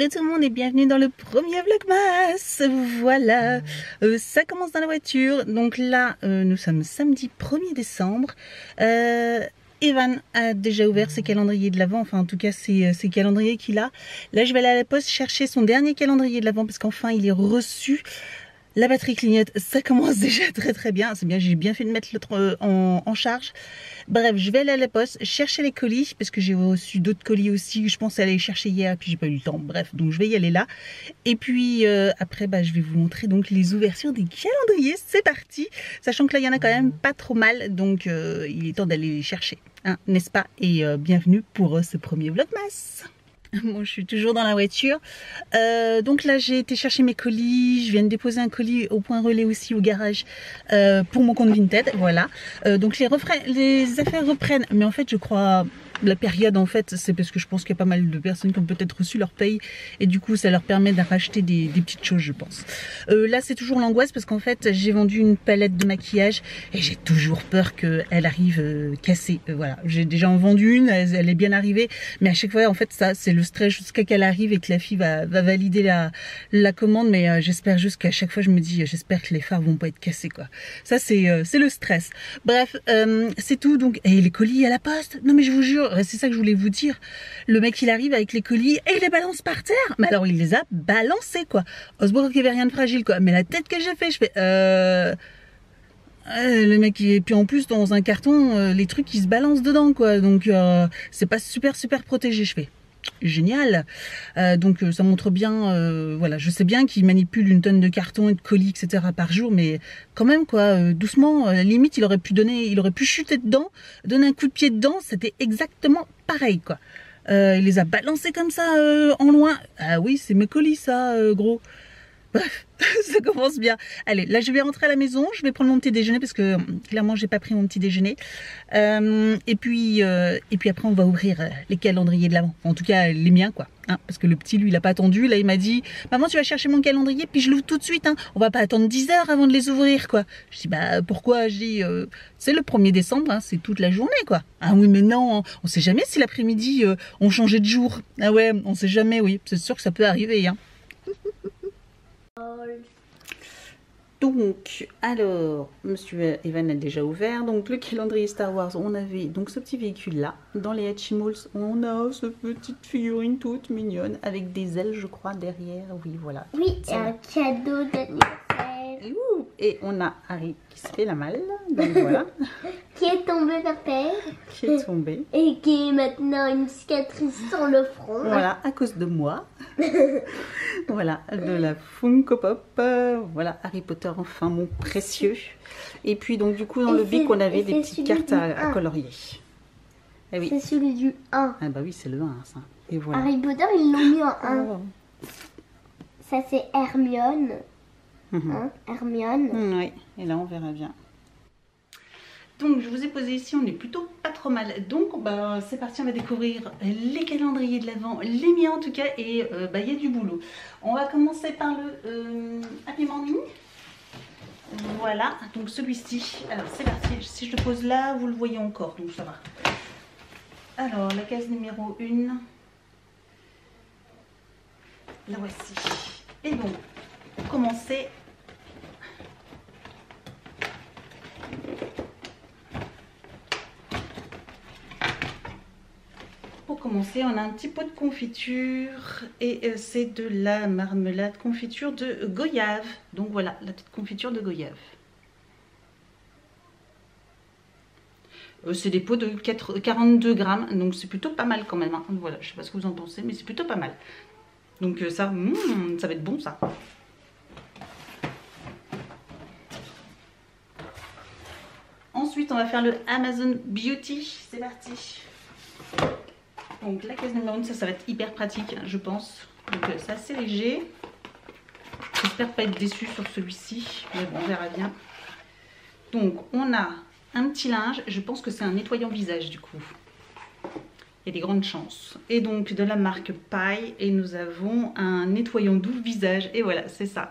Hello tout le monde et bienvenue dans le premier Vlogmas. Voilà, ça commence dans la voiture. Donc là, nous sommes samedi 1er décembre. Evan a déjà ouvert ses calendriers de l'Avent, enfin en tout cas ses calendriers qu'il a. Là je vais aller à la poste chercher son dernier calendrier de l'Avent parce qu'enfin il est reçu. La batterie clignote, ça commence déjà très bien, c'est bien, j'ai bien fait de mettre l'autre en charge. Bref, je vais aller à la poste, chercher les colis, parce que j'ai reçu d'autres colis aussi, je pense aller les chercher hier, puis j'ai pas eu le temps, bref, donc je vais y aller là. Et puis après, je vais vous montrer donc les ouvertures des calendriers, c'est parti. Sachant que là, il y en a quand même pas trop mal, donc il est temps d'aller les chercher, hein, n'est-ce pas? Et bienvenue pour ce premier Vlogmas. Moi, je suis toujours dans la voiture. Donc là, j'ai été chercher mes colis. Je viens de déposer un colis au point relais aussi au garage pour mon compte Vinted. Voilà. Donc les affaires reprennent. Mais en fait, je crois la période, en fait, c'est parce que je pense qu'il y a pas mal de personnes qui ont peut-être reçu leur paye. Et du coup, ça leur permet de racheter des petites choses, je pense. Là, c'est toujours l'angoisse parce qu'en fait, j'ai vendu une palette de maquillage et j'ai toujours peur qu'elle arrive cassée. Voilà. J'ai déjà en vendu une, elle est bien arrivée. Mais à chaque fois, en fait, ça, c'est le stress jusqu'à qu'elle arrive et que la fille va valider la commande. Mais j'espère juste qu'à chaque fois, je me dis, j'espère que les phares vont pas être cassés, quoi. Ça, c'est le stress. Bref, c'est tout. Donc, et les colis à la poste. Non, mais je vous jure, c'est ça que je voulais vous dire. Le mec, il arrive avec les colis et il les balance par terre. Mais alors, il les a balancés, quoi. Osborne, qu'il n'y avait rien de fragile, quoi. Mais la tête que j'ai fait, je fais... le mec, et puis en plus, dans un carton, les trucs, ils se balancent dedans, quoi. Donc, c'est pas super protégé, je fais. Génial. Donc ça montre bien, voilà, je sais bien qu'il manipule une tonne de cartons et de colis, etc. par jour, mais quand même, quoi, doucement, limite, il aurait pu chuter dedans, donner un coup de pied dedans, c'était exactement pareil, quoi. Il les a balancés comme ça, en loin. Ah oui, c'est mes colis, ça, gros. Bref, ça commence bien. Allez, là je vais rentrer à la maison, je vais prendre mon petit déjeuner parce que clairement j'ai pas pris mon petit déjeuner. Et puis après on va ouvrir les calendriers de l'Avent. En tout cas les miens, quoi. Hein, parce que le petit lui il a pas attendu. Là il m'a dit maman tu vas chercher mon calendrier puis je l'ouvre tout de suite. Hein. On va pas attendre 10 heures avant de les ouvrir, quoi. Je dis pourquoi? Je dis c'est le 1er décembre, hein, c'est toute la journée, quoi. Ah oui mais non, on sait jamais si l'après-midi on changeait de jour. Ah ouais, on sait jamais, oui. C'est sûr que ça peut arriver, hein. Donc, alors, monsieur Evan a déjà ouvert. Donc, le calendrier Star Wars, on avait donc ce petit véhicule-là. Dans les Hatchimals, on a cette petite figurine toute mignonne avec des ailes, je crois, derrière. Oui, voilà. Oui, et un cadeau d'anniversaire. Et on a Harry qui se fait la malle. Donc, voilà. Qui est tombé par terre. Qui est tombé. Et qui est maintenant une cicatrice sur le front. Voilà, à cause de moi. Voilà, de la Funko Pop. Voilà, Harry Potter, enfin, mon précieux. Et puis, donc, du coup, dans le bic, on avait des petites cartes à colorier. Eh oui. C'est celui du 1. Ah bah oui, c'est le 1, ça. Et voilà. Harry Potter, ils l'ont mis en 1. Oh. Ça, c'est Hermione. Hein, Hermione. Oui, et là, on verra bien. Donc, je vous ai posé ici, on est plutôt pas trop mal. Donc, c'est parti, on va découvrir les calendriers de l'Avent, les miens en tout cas, et il y a du boulot. On va commencer par le Happy Morning. Voilà, donc celui-ci. Alors, c'est parti. Si je le pose là, vous le voyez encore, donc ça va. Alors, la case numéro 1. La voici. Et donc, pour commencer... Pour commencer, on a un petit pot de confiture et c'est de la marmelade confiture de goyave. Donc voilà, la petite confiture de goyave. C'est des pots de 42 grammes, donc c'est plutôt pas mal quand même. Hein. Voilà, je sais pas ce que vous en pensez, mais c'est plutôt pas mal. Donc ça va être bon ça. Ensuite, on va faire le Amazon Beauty. C'est parti. Donc la case numéro 1, ça va être hyper pratique, je pense. Donc c'est assez léger. J'espère pas être déçue sur celui-ci, mais bon, on verra bien. Donc on a un petit linge, je pense que c'est un nettoyant visage du coup. Il y a des grandes chances. Et donc de la marque Paille, et nous avons un nettoyant doux visage, et voilà, c'est ça.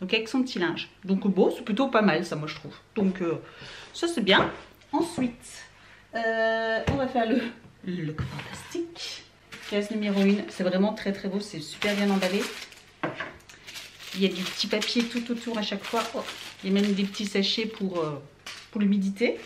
Donc avec son petit linge. Donc bon, c'est plutôt pas mal ça, moi je trouve. Donc ça c'est bien. Ensuite, on va faire le look fantastique. Case numéro 1, c'est vraiment très très beau, c'est super bien emballé. Il y a du petit papier tout autour à chaque fois. Oh, il y a même des petits sachets pour l'humidité.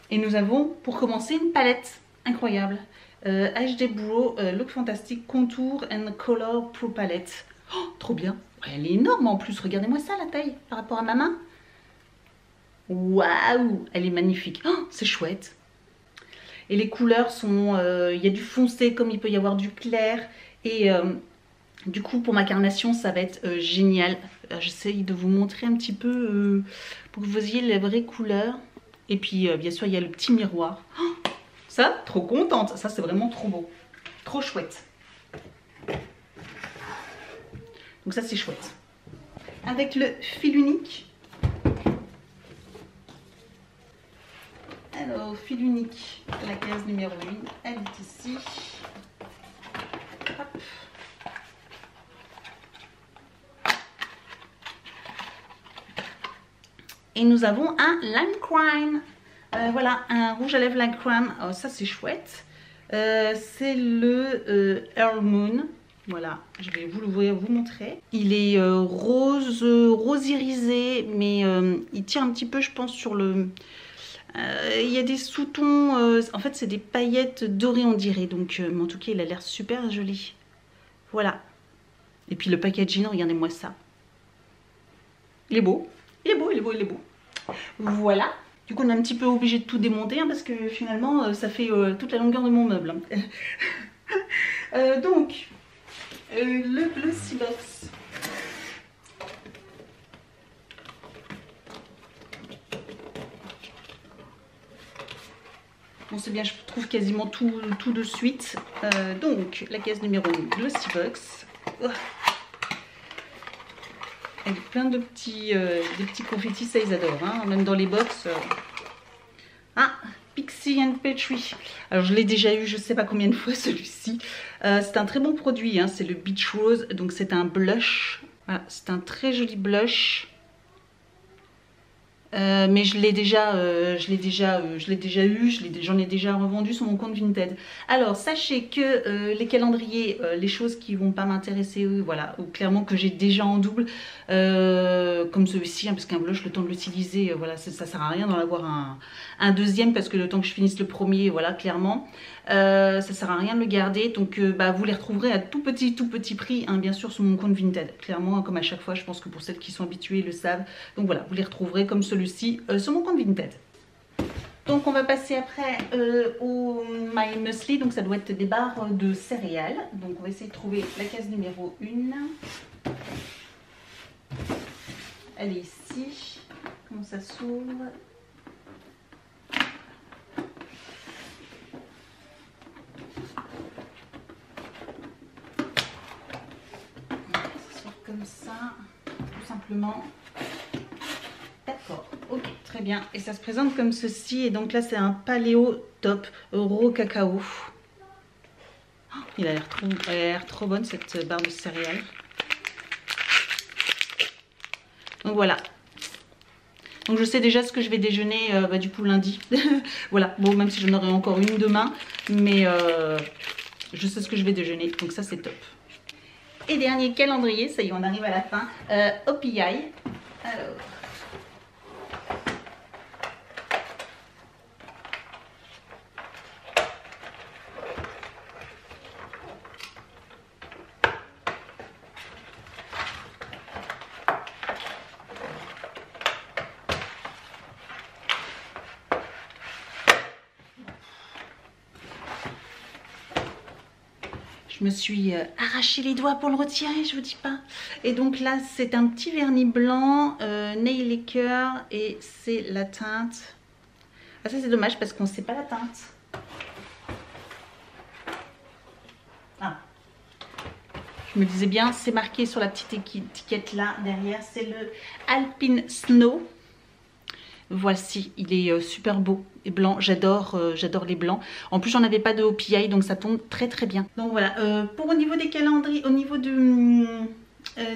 Et nous avons pour commencer une palette incroyable. HD Bro Look Fantastic Contour and Color Pro Palette. Oh, trop bien. Elle est énorme en plus, regardez-moi ça la taille par rapport à ma main. Waouh, elle est magnifique. Oh, c'est chouette. Et les couleurs sont... il y a du foncé comme il peut y avoir du clair. Et du coup, pour ma carnation, ça va être génial. J'essaye de vous montrer un petit peu pour que vous voyez les vraies couleurs. Et puis, bien sûr, il y a le petit miroir. Oh, ça, trop contente. Ça, c'est vraiment trop beau. Trop chouette. Donc ça, c'est chouette. Avec le fil unique. Alors, fil unique, la case numéro 1, elle est ici. Hop. Et nous avons un Lime Crime. Voilà, un rouge à lèvres Lime Crime. Oh, ça, c'est chouette. C'est le Earl Moon. Voilà, je vais vous l'ouvrir, vous montrer. Il est rose irisé, mais il tire un petit peu, je pense, sur le... il y a des sous-tons, en fait c'est des paillettes dorées on dirait, donc mais en tout cas il a l'air super joli. Voilà. Et puis le packaging, regardez-moi ça. Il est beau, il est beau, il est beau, il est beau. Voilà. Du coup on est un petit peu obligé de tout démonter hein, parce que finalement ça fait toute la longueur de mon meuble. Donc le Glossy Box. Bon, c'est bien, je trouve quasiment tout de suite. Donc, la case numéro 1, Glossy Box. Oh. Avec plein de petits confettis, ça ils adorent. Hein. Même dans les box. Ah, Pixie and Petri. Alors, je l'ai déjà eu, je ne sais pas combien de fois celui-ci. C'est un très bon produit, hein. C'est le Beach Rose. Donc, c'est un blush. Voilà, c'est un très joli blush. Mais j'en ai déjà revendu sur mon compte Vinted. Alors sachez que les calendriers, les choses qui vont pas m'intéresser, voilà, ou clairement que j'ai déjà en double, comme celui-ci, hein, parce qu'un blush, le temps de l'utiliser, voilà, ça sert à rien d'en avoir un deuxième, parce que le temps que je finisse le premier, voilà, clairement, ça sert à rien de le garder. Donc vous les retrouverez à tout petit prix, hein, bien sûr sur mon compte Vinted. Clairement, comme à chaque fois, je pense que pour celles qui sont habituées le savent. Donc voilà, vous les retrouverez comme celui-ci sur mon compte Vinted. Donc on va passer après au My Muesli. Donc ça doit être des barres de céréales. Donc on va essayer de trouver la case numéro 1. Elle est ici. Comment ça s'ouvre? Ça s'ouvre comme ça, tout simplement. D'accord, ok, très bien. Et ça se présente comme ceci. Et donc là, c'est un Paléo Top Euro Cacao. Oh, il a l'air trop bonne cette barre de céréales. Donc voilà. Donc je sais déjà ce que je vais déjeuner du coup lundi. Voilà, bon, même si j'en aurai encore une demain. Mais je sais ce que je vais déjeuner. Donc ça, c'est top. Et dernier calendrier, ça y est, on arrive à la fin. OPI. Alors... Je me suis arraché les doigts pour le retirer, je vous dis pas. Et donc là, c'est un petit vernis blanc, Nail Lacquer, et c'est la teinte. Ah, ça c'est dommage parce qu'on ne sait pas la teinte. Ah. Je me disais bien, c'est marqué sur la petite étiquette là, derrière, c'est le Alpine Snow. Voici, il est super beau et blanc, j'adore les blancs. En plus, j'en avais pas de OPI, donc ça tombe très très bien. Donc voilà, pour au niveau des calendriers, au niveau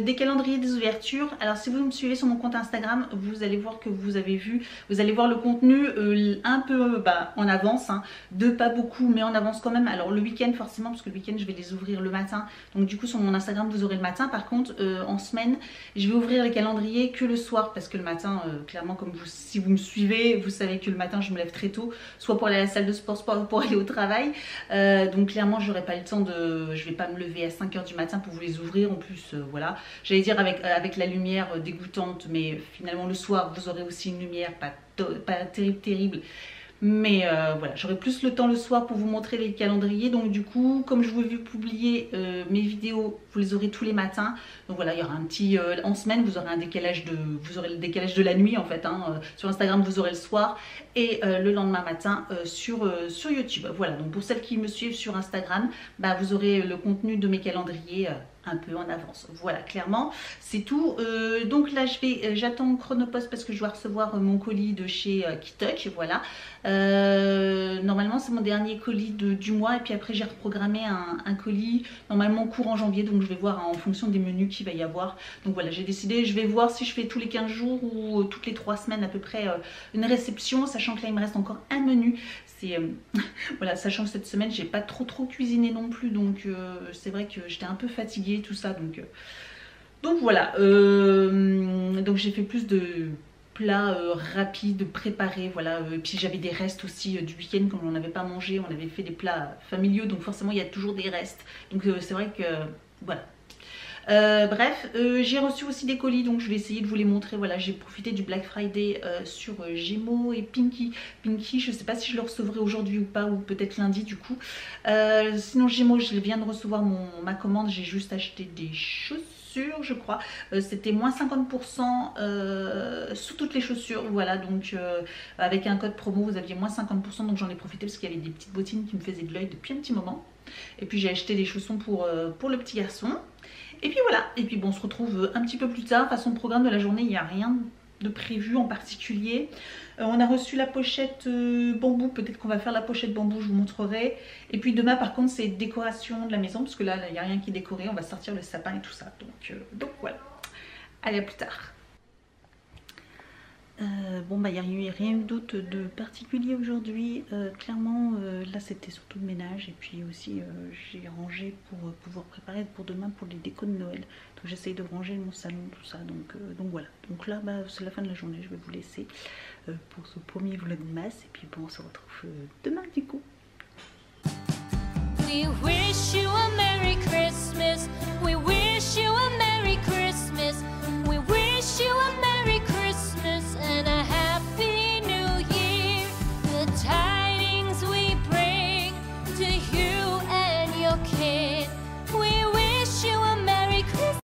des calendriers des ouvertures. Alors si vous me suivez sur mon compte Instagram, vous allez voir que vous avez vu, vous allez voir le contenu un peu en avance, hein, de pas beaucoup mais en avance quand même. Alors le week-end forcément, parce que le week-end je vais les ouvrir le matin, donc du coup sur mon Instagram vous aurez le matin. Par contre en semaine je vais ouvrir les calendriers que le soir, parce que le matin clairement, comme vous, si vous me suivez, vous savez que le matin je me lève très tôt, soit pour aller à la salle de sport, soit pour aller au travail, donc clairement j'aurai pas le temps de, je vais pas me lever à 5 h du matin pour vous les ouvrir. En plus voilà, j'allais dire avec la lumière dégoûtante, mais finalement le soir vous aurez aussi une lumière pas terrible. Mais voilà, j'aurai plus le temps le soir pour vous montrer les calendriers. Donc du coup, comme je vous ai vu publier mes vidéos, vous les aurez tous les matins. Donc voilà, il y aura un petit en semaine, vous aurez le décalage de la nuit en fait, hein. Sur Instagram vous aurez le soir et le lendemain matin sur YouTube. Voilà, donc pour celles qui me suivent sur Instagram, vous aurez le contenu de mes calendriers un peu en avance. Voilà, clairement c'est tout. Donc là j'attends Chronopost parce que je dois recevoir mon colis de chez Kitok. Voilà, normalement c'est mon dernier colis du mois, et puis après j'ai reprogrammé un colis normalement courant janvier, donc je vais voir en fonction des menus qu'il va y avoir. Donc voilà, j'ai décidé, je vais voir si je fais tous les 15 jours ou toutes les 3 semaines à peu près une réception, sachant que là il me reste encore un menu. C'est voilà, sachant que cette semaine j'ai pas trop cuisiné non plus, donc c'est vrai que j'étais un peu fatiguée tout ça, donc voilà, donc j'ai fait plus de plats rapides, préparés, voilà, et puis j'avais des restes aussi du week-end, comme on n'avait pas mangé, on avait fait des plats familiaux, donc forcément il y a toujours des restes, donc c'est vrai que voilà. Bref, j'ai reçu aussi des colis, donc je vais essayer de vous les montrer. Voilà, j'ai profité du Black Friday sur Gémeaux et Pinky. Pinky, je sais pas si je le recevrai aujourd'hui ou pas, ou peut-être lundi du coup. Sinon Gémeaux, je viens de recevoir ma commande, j'ai juste acheté des chaussures, je crois. C'était moins 50% sous toutes les chaussures. Voilà, donc avec un code promo vous aviez moins 50%, donc j'en ai profité parce qu'il y avait des petites bottines qui me faisaient de l'œil depuis un petit moment. Et puis j'ai acheté des chaussons pour le petit garçon. Et puis voilà, et puis bon, on se retrouve un petit peu plus tard. De toute façon, le programme de la journée, il n'y a rien de prévu en particulier. On a reçu la pochette bambou, peut-être qu'on va faire la pochette bambou, je vous montrerai. Et puis demain par contre c'est décoration de la maison, parce que là il n'y a rien qui est décoré, on va sortir le sapin et tout ça. Donc voilà, allez, à plus tard. Bon il n'y a rien d'autre de particulier aujourd'hui, clairement là c'était surtout le ménage, et puis aussi j'ai rangé pour pouvoir préparer pour demain pour les décos de Noël, donc j'essaye de ranger mon salon, tout ça, donc voilà, donc là c'est la fin de la journée, je vais vous laisser pour ce premier vlogmas, et puis bon on se retrouve demain du coup. We wish you a Merry Christmas.